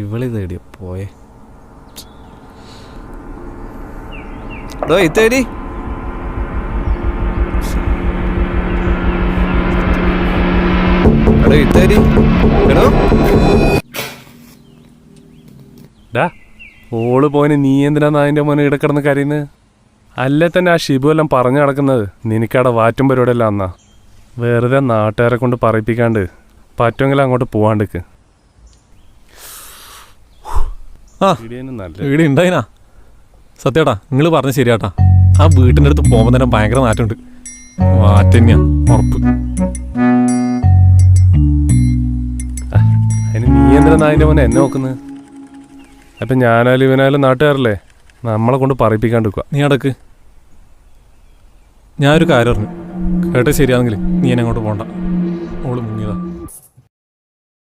ഇവളി തേടിയ പോയെ. എടോ ഇത്തേടി. എടോ ഇത്തേടി. എടോ ഡാ, ഓള് പോയിന് നീ എന്തിനാ അതിൻ്റെ മോനെ ഇവിടെ കിടന്ന് കരയുന്നത്? അല്ലേ തന്നെ ആ ഷിബു എല്ലാം പറഞ്ഞു നടക്കുന്നത് നിനക്കവിടെ വാറ്റും പരിപാടിയെല്ലാം അന്നാ. വെറുതെ നാട്ടുകാരെ കൊണ്ട് പറയിപ്പിക്കാണ്ട് പറ്റുമെങ്കിൽ അങ്ങോട്ട് പോവാണ്ടിക്ക്. ആ ഇവിടെ ഉണ്ടായിനാ. സത്യേട്ടാ നിങ്ങൾ പറഞ്ഞ ശരിയാട്ടാ. ആ വീട്ടിൻ്റെ അടുത്ത് പോകുമ്പോൾ തന്നെ ഭയങ്കര നാറ്റുണ്ട്. വാറ്റന്നെയാ ഉറപ്പ്. അതിന് നീ എന്തിനാ അതിൻ്റെ മോനെ എന്നെ നോക്കുന്നത്? അപ്പം ഞാനായാലും ഇവനായാലും നാട്ടുകാരല്ലേ, നമ്മളെ കൊണ്ട് പറയിപ്പിക്കാണ്ടിരിക്കുക. നീ അടക്ക്. ഞാനൊരു കാര്യം പറഞ്ഞു കേട്ടോ, ശരിയാണെങ്കിൽ നീ എന്നെ അങ്ങോട്ട് പോകണ്ട.